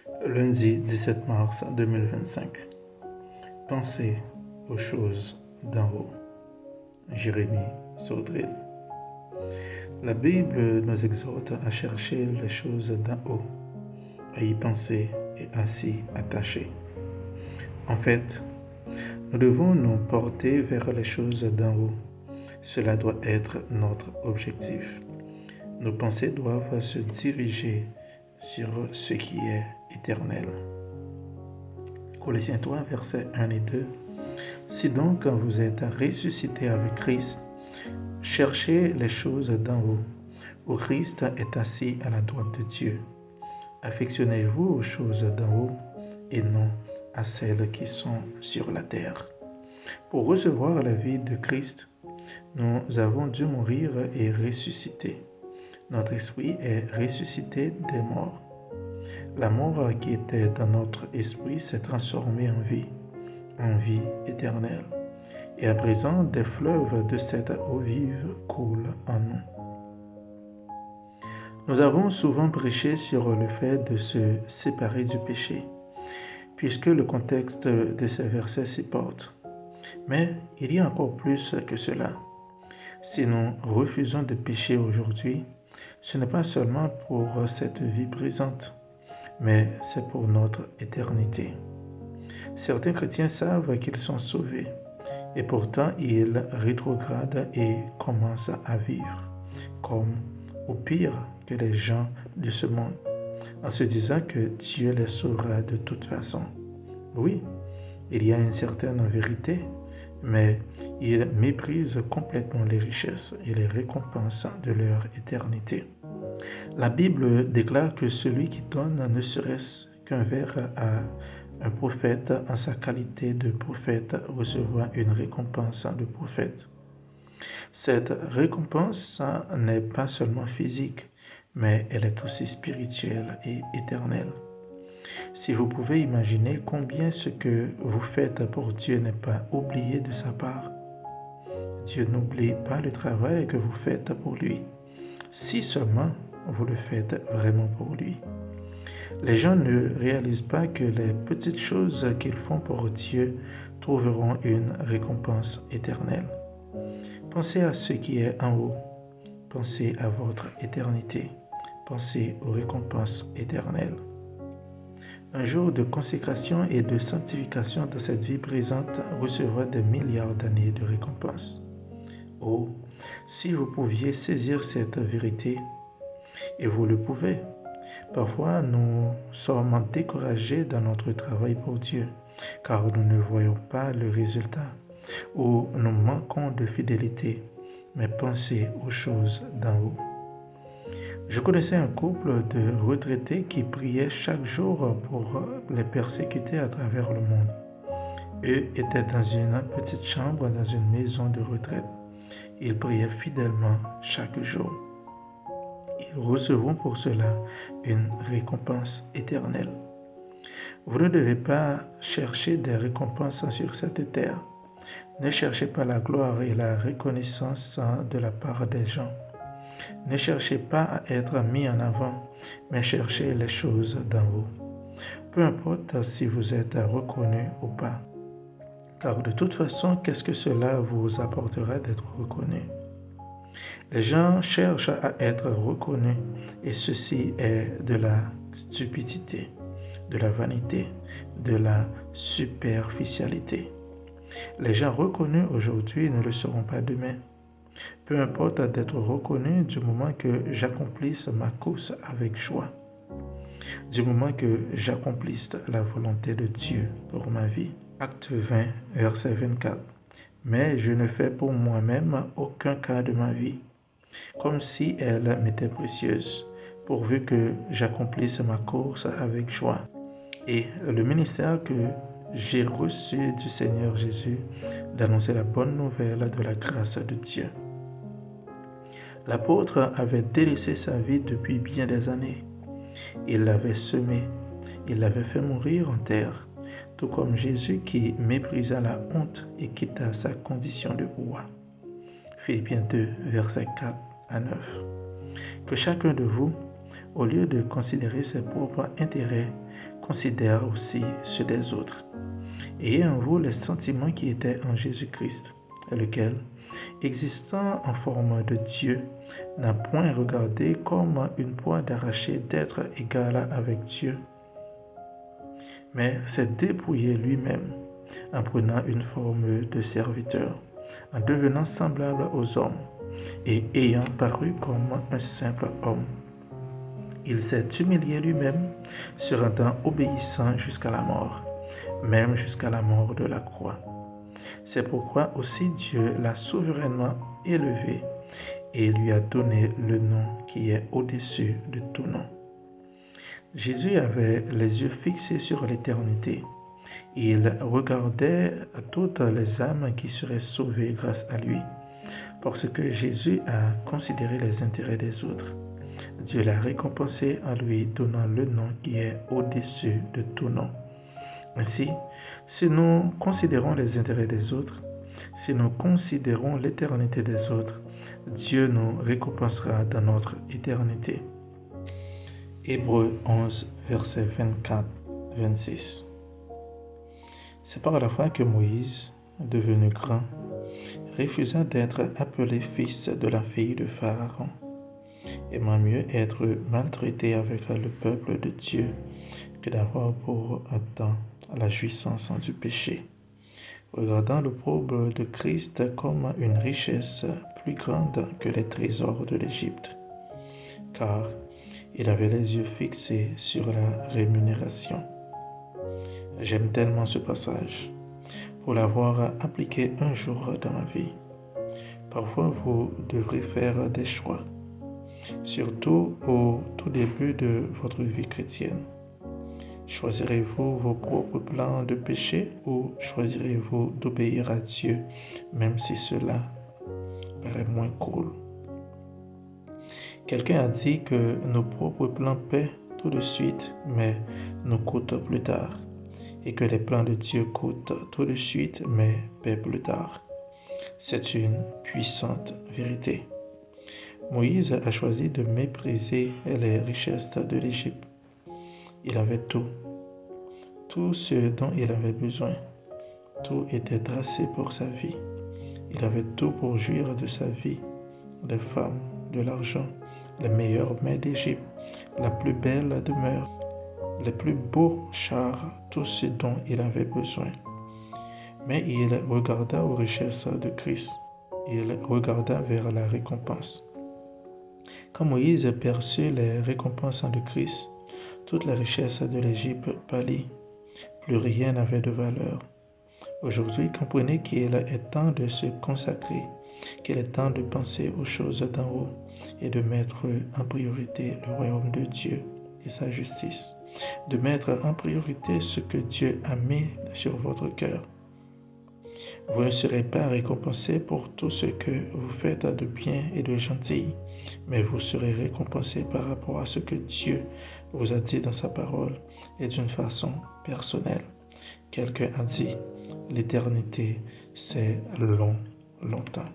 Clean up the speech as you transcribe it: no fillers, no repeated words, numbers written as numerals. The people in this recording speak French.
Lundi 17 mars 2025. Pensez aux choses d'en haut. Jérémie Sodril. La Bible nous exhorte à chercher les choses d'en haut, à y penser et à s'y attacher. En fait, nous devons nous porter vers les choses d'en haut. Cela doit être notre objectif. Nos pensées doivent se diriger sur ce qui est éternel. Colossiens 3, versets 1 et 2. Si donc vous êtes ressuscité avec Christ, cherchez les choses d'en haut, où Christ est assis à la droite de Dieu. Affectionnez-vous aux choses d'en haut et non à celles qui sont sur la terre. Pour recevoir la vie de Christ, nous avons dû mourir et ressusciter. Notre esprit est ressuscité des morts. La mort qui était dans notre esprit s'est transformée en vie éternelle. Et à présent, des fleuves de cette eau vive coulent en nous. Nous avons souvent prêché sur le fait de se séparer du péché, puisque le contexte de ces versets s'y porte. Mais il y a encore plus que cela. Si nous refusons de pécher aujourd'hui, ce n'est pas seulement pour cette vie présente, mais c'est pour notre éternité. Certains chrétiens savent qu'ils sont sauvés, et pourtant ils rétrogradent et commencent à vivre, comme ou pire que les gens de ce monde, en se disant que Dieu les sauvera de toute façon. Oui, il y a une certaine vérité, mais ils méprisent complètement les richesses et les récompenses de leur éternité. La Bible déclare que celui qui donne ne serait-ce qu'un verre à un prophète en sa qualité de prophète recevra une récompense de prophète. Cette récompense n'est pas seulement physique, mais elle est aussi spirituelle et éternelle. Si vous pouvez imaginer combien ce que vous faites pour Dieu n'est pas oublié de sa part. Dieu n'oublie pas le travail que vous faites pour lui, si seulement vous le faites vraiment pour lui. Les gens ne réalisent pas que les petites choses qu'ils font pour Dieu trouveront une récompense éternelle. Pensez à ce qui est en haut. Pensez à votre éternité. Pensez aux récompenses éternelles. Un jour de consécration et de sanctification dans cette vie présente recevra des milliards d'années de récompenses. Oh, si vous pouviez saisir cette vérité, et vous le pouvez. Parfois, nous sommes découragés dans notre travail pour Dieu, car nous ne voyons pas le résultat, ou nous manquons de fidélité, mais pensez aux choses d'en haut. Je connaissais un couple de retraités qui priaient chaque jour pour les persécutés à travers le monde. Eux étaient dans une petite chambre dans une maison de retraite. Ils priaient fidèlement chaque jour. Ils recevront pour cela une récompense éternelle. Vous ne devez pas chercher des récompenses sur cette terre. Ne cherchez pas la gloire et la reconnaissance de la part des gens. Ne cherchez pas à être mis en avant, mais cherchez les choses d'en haut. Peu importe si vous êtes reconnu ou pas. Car de toute façon, qu'est-ce que cela vous apportera d'être reconnu? Les gens cherchent à être reconnus et ceci est de la stupidité, de la vanité, de la superficialité. Les gens reconnus aujourd'hui ne le seront pas demain. Peu importe d'être reconnu du moment que j'accomplisse ma course avec joie, du moment que j'accomplisse la volonté de Dieu pour ma vie. Acte 20, verset 24. Mais je ne fais pour moi-même aucun cas de ma vie, comme si elle m'était précieuse, pourvu que j'accomplisse ma course avec joie. Et le ministère que j'ai reçu du Seigneur Jésus d'annoncer la bonne nouvelle de la grâce de Dieu. L'apôtre avait délaissé sa vie depuis bien des années. Il l'avait semé, il l'avait fait mourir en terre, tout comme Jésus qui méprisa la honte et quitta sa condition de roi. Philippiens 2, versets 4 à 9. Que chacun de vous, au lieu de considérer ses propres intérêts, considère aussi ceux des autres. Ayez en vous les sentiments qui étaient en Jésus-Christ, lequel, existant en forme de Dieu, n'a point regardé comme une proie d'arracher d'être égal avec Dieu, mais s'est dépouillé lui-même en prenant une forme de serviteur, en devenant semblable aux hommes et ayant paru comme un simple homme. Il s'est humilié lui-même, se rendant obéissant jusqu'à la mort, même jusqu'à la mort de la croix. C'est pourquoi aussi Dieu l'a souverainement élevé et lui a donné le nom qui est au-dessus de tout nom. Jésus avait les yeux fixés sur l'éternité. Il regardait toutes les âmes qui seraient sauvées grâce à lui, parce que Jésus a considéré les intérêts des autres. Dieu l'a récompensé en lui donnant le nom qui est au-dessus de tout nom. Ainsi, si nous considérons les intérêts des autres, si nous considérons l'éternité des autres, Dieu nous récompensera dans notre éternité. Hébreux 11, versets 24-26. C'est par la foi que Moïse, devenu grand, refusa d'être appelé fils de la fille de Pharaon, aimant mieux être maltraité avec le peuple de Dieu que d'avoir pour un temps la jouissance du péché, regardant l'opprobre de Christ comme une richesse plus grande que les trésors de l'Égypte, car il avait les yeux fixés sur la rémunération. J'aime tellement ce passage pour l'avoir appliqué un jour dans ma vie. Parfois, vous devrez faire des choix, surtout au tout début de votre vie chrétienne. Choisirez-vous vos propres plans de péché ou choisirez-vous d'obéir à Dieu, même si cela paraît moins cool? Quelqu'un a dit que nos propres plans paient tout de suite, mais nous coûtent plus tard, et que les plans de Dieu coûtent tout de suite, mais paient plus tard. C'est une puissante vérité. Moïse a choisi de mépriser les richesses de l'Égypte. Il avait tout ce dont il avait besoin. Tout était tracé pour sa vie. Il avait tout pour jouir de sa vie, des femmes, de l'argent, les meilleurs mets d'Égypte, la plus belle demeure, les plus beaux chars, tout ce dont il avait besoin. Mais il regarda aux richesses de Christ. Il regarda vers la récompense. Quand Moïse perçut les récompenses de Christ, toute la richesse de l'Égypte pâlit. Plus rien n'avait de valeur. Aujourd'hui, comprenez qu'il est temps de se consacrer, qu'il est temps de penser aux choses d'en haut et de mettre en priorité le royaume de Dieu et sa justice, de mettre en priorité ce que Dieu a mis sur votre cœur. Vous ne serez pas récompensé pour tout ce que vous faites de bien et de gentil, mais vous serez récompensé par rapport à ce que Dieu vous a dit dans sa parole et d'une façon personnelle. Quelqu'un a dit, l'éternité, c'est long, longtemps.